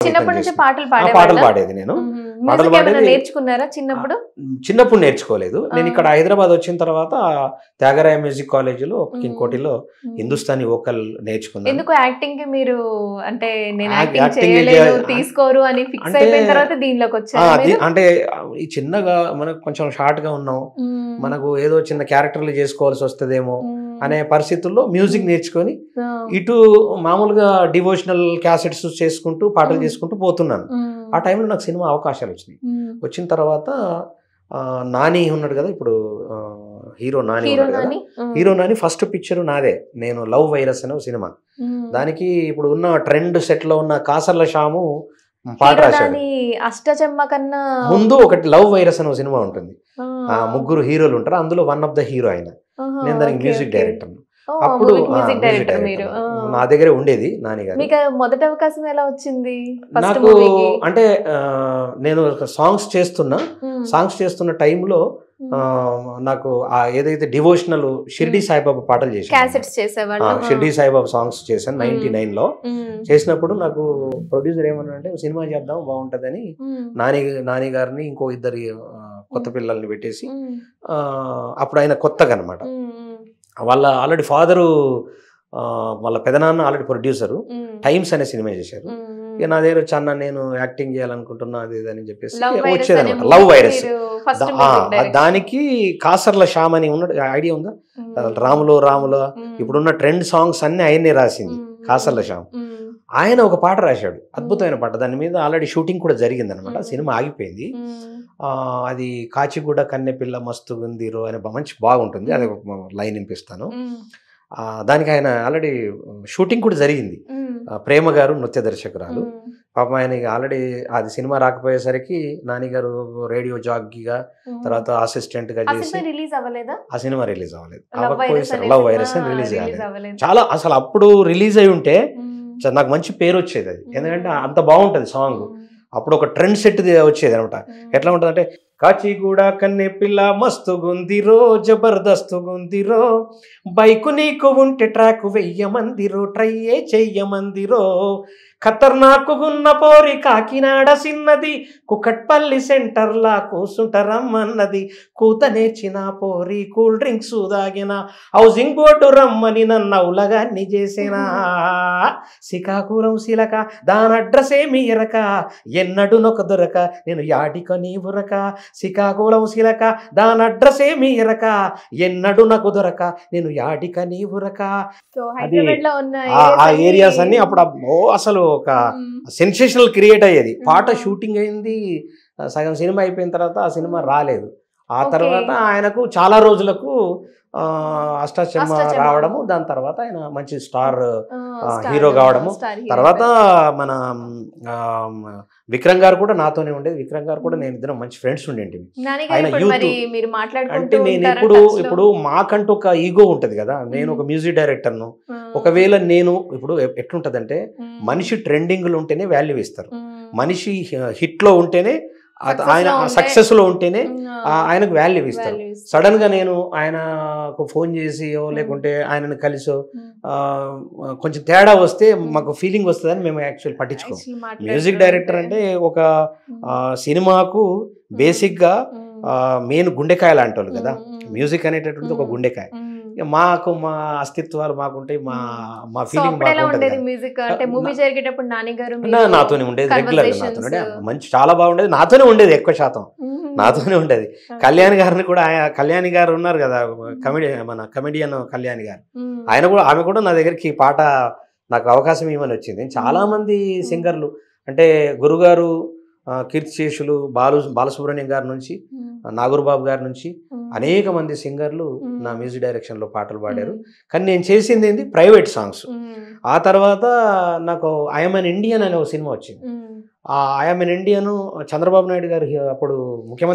చిన్నప్పటి నుంచి పాటలు పాటలు పాడేది నేను. పాటలు పాడేది నేర్చుకున్నారా చిన్నప్పుడు? చిన్నప్పుడు నేర్చుకోలేదు. నేను ఇక్కడ హైదరాబాద్ వచ్చిన తర్వాత త్యాగరాయ మ్యూజిక్ కాలేజీలో ఇంకోటిలో హిందుస్థానీ వోకల్ నేర్చుకున్నాను. ఎందుకు యాక్టింగ్ కి మీరు అంటే నేను యాక్టింగ్ చేయలేను తీసుకోరు అని ఫిక్స్ అయిపోయిన తర్వాత దీనిలోకి వచ్చారు? అంటే ఈ చిన్నగా మనకు కొంచెం షార్ట్ గా ఉన్నాం, మనకు ఏదో చిన్న క్యారెక్టర్లు చేసుకోవాల్సి వస్తుందేమో అనే పరిస్థితుల్లో మ్యూజిక్ నేర్చుకొని ఇటు మామూలుగా డివోషనల్ క్యాసెట్స్ చేసుకుంటూ పాటలు చేసుకుంటూ పోతున్నాను. ఆ టైంలో నాకు సినిమా అవకాశాలు వచ్చినాయి. వచ్చిన తర్వాత నాని ఉన్నాడు కదా ఇప్పుడు, హీరో నాని ఉన్నాడు కదా, హీరో నాని ఫస్ట్ పిక్చర్ నాదే. నేను లవ్ వైరస్ అనే సినిమా, దానికి ఇప్పుడు ఉన్న ట్రెండ్ సెట్ లో ఉన్న కాసర్ల శ్యాము పాట రాశాడు. అష్టచమ్మ కన్నా ముందు ఒకటి లవ్ వైరస్ అనే సినిమా ఉంటుంది, ముగ్గురు హీరోలు ఉంటారు, అందులో వన్ ఆఫ్ ద హీరో ఆయన. నేను దానికి మ్యూజిక్ డైరెక్టర్. అప్పుడు నా దగ్గరే ఉండేది నానిగారు. మొదటి అవకాశం ఎలా వచ్చింది? నాకు అంటే నేను సాంగ్స్ చేస్తున్న టైంలో నాకు ఏదైతే డివోషనల్ షిర్డీ సాయిబాబా పాటలు చేశాను, షిర్డీ సాయిబాబా సాంగ్స్ చేశాను 99లో. చేసినప్పుడు నాకు ప్రొడ్యూసర్ ఏమన్నా అంటే సినిమా చేద్దాం బాగుంటదని నాని గారిని ఇంకో ఇద్దరు కొత్త పిల్లల్ని పెట్టేసి, అప్పుడు ఆయన కొత్తగా అనమాట, వాళ్ళ ఆల్రెడీ ఫాదరు వాళ్ళ పెదనాన్న ఆల్రెడీ ప్రొడ్యూసరు, టైమ్స్ అనే సినిమా చేశారు. ఇక నా దగ్గర వచ్చి అన్న నేను యాక్టింగ్ చేయాలనుకుంటున్నా అది అని చెప్పేసి వచ్చేదనమాట. లవ్ వైరస్, దానికి కాసర్ల శ్యామ్ అని ఉన్నాడు, ఐడియా ఉందా? రాములో ఇప్పుడున్న ట్రెండ్ సాంగ్స్ అన్ని ఆయన్నే రాసింది కాసర్ల శ్యామ్. ఆయన ఒక పాట రాశాడు, అద్భుతమైన పాట. దాని మీద ఆల్రెడీ షూటింగ్ కూడా జరిగింది అనమాట. సినిమా ఆగిపోయింది. అది కాచిగూడ కన్నెపిల్ల మస్తుగుందిరో అనే మంచి బాగుంటుంది, అది లైన్ వినిపిస్తాను. దానికి ఆయన ఆల్రెడీ షూటింగ్ కూడా జరిగింది. ప్రేమ గారు నృత్య దర్శకురాలు, పాపం ఆయన ఆల్రెడీ అది సినిమా రాకపోయేసరికి నానిగారు రేడియో జాకీగా తర్వాత అసిస్టెంట్ గా చేసి ఆ సినిమా రిలీజ్ అవ్వలేదు. లవ్ వైరస్ అని రిలీజ్ కాలేదు. చాలా అసలు అప్పుడు రిలీజ్ అయి ఉంటే నాకు మంచి పేరు వచ్చేది అది, ఎందుకంటే అంత బాగుంటది సాంగ్. అప్పుడు ఒక ట్రెండ్ సెట్ వచ్చేది అనమాట. ఎట్లా ఉంటుంది అంటే, కాచిగూడ కన్నె పిల్ల మస్తుగుందిరో జబర్దస్తుగుందిరో, బైకు నీకు ఉంటే ట్రాక్ వెయ్యమందిరో, ట్రయ్యే చెయ్యమందిరో, ఖతర్నాకుగున్న పోరి కాకినాడ సిన్నది, కుకట్పల్లి సెంటర్లా కూసుంటరమ్మన్నది, కూత నేర్చిన పోరి కూల్ డ్రింక్స్ దాగిన, హౌసింగ్ బోర్డు రమ్మని నన్ను అవులగాన్ని చేసేనా, శ్రీకాకుళం శిలక దాని అడ్రస్ ఏమి ఎరక, ఎన్నడు నొక దొరక నేను యాడిక నీవురక, శ్రీకాకుళం శిలక దాని అడ్రస్ ఏమి ఎరక, ఎన్నడు నాకు దొరక నేను యాడిక నీవురక. ఆ ఏరియాస్ అన్ని అప్పుడు అసలు ఒక సెన్సేషనల్ క్రియేట్ అయ్యేది. పాట షూటింగ్ అయింది, సగం సినిమా అయిపోయిన తర్వాత ఆ సినిమా రాలేదు. ఆ తర్వాత ఆయనకు చాలా రోజులకు అష్టాచమ్మ రావడము, దాని తర్వాత ఆయన మంచి స్టార్ హీరో కావడము. తర్వాత మన విక్రమ్ గారు కూడా నాతోనే ఉండేది. విక్రమ్ గారు కూడా నేను ఇద్దరం మంచి ఫ్రెండ్స్ ఉండేవి. ఆయన యూత్ అంటే నేను ఇప్పుడు మాకంటూ ఒక ఈగో ఉంటది కదా, నేను ఒక మ్యూజిక్ డైరెక్టర్ను. ఒకవేళ నేను ఇప్పుడు ఎట్లుంటదంటే, మనిషి ట్రెండింగ్లో ఉంటేనే వాల్యూ ఇస్తారు, మనిషి హిట్లో ఉంటేనే, ఆయన సక్సెస్ లో ఉంటేనే ఆయనకు వాల్యూ ఇస్తారు. సడన్ గా నేను ఆయనకు ఫోన్ చేసియో లేకుంటే ఆయనను కలిసో కొంచెం తేడా వస్తే మాకు ఫీలింగ్ వస్తుందని మేము యాక్చువల్ పట్టించుకోం. మ్యూజిక్ డైరెక్టర్ అంటే ఒక సినిమాకు బేసిక్ గా మెయిన్ గుండెకాయ లాంటి వాళ్ళు కదా. మ్యూజిక్ అనేటటువంటి ఒక గుండెకాయ. మాకు మా అస్తిత్వాలు మాకుంటాయి, మా ఫీలింగ్ నాతోనే ఉండేది, రెగ్యులర్ గా నాతోనే మంచి చాలా బాగుండేది, నాతోనే ఉండేది, ఎక్కువ శాతం నాతోనే ఉండేది. కళ్యాణ్ గారిని కూడా, కళ్యాణి గారు ఉన్నారు కదా మన కమెడియన్ కళ్యాణి గారు, ఆమె కూడా నా దగ్గరికి పాట నాకు అవకాశం ఇవ్వని వచ్చింది. చాలా మంది సింగర్లు అంటే గురుగారు కీర్తిశేషులు బాలసుబ్రహ్మణ్యం గారి నుంచి, నాగూర్బాబు గారి నుంచి అనేక మంది సింగర్లు నా మ్యూజిక్ డైరెక్షన్ లో పాటలు పాడారు. కానీ నేను చేసింది ఏంది ప్రైవేట్ సాంగ్స్. ఆ తర్వాత నాకు ఐఎమ్ ఎన్ ఇండియన్ అనే ఒక సినిమా వచ్చింది. ఆ I'm N Indian Chandrababu Naidu గారు అప్పుడు ముఖ్యమంత్రి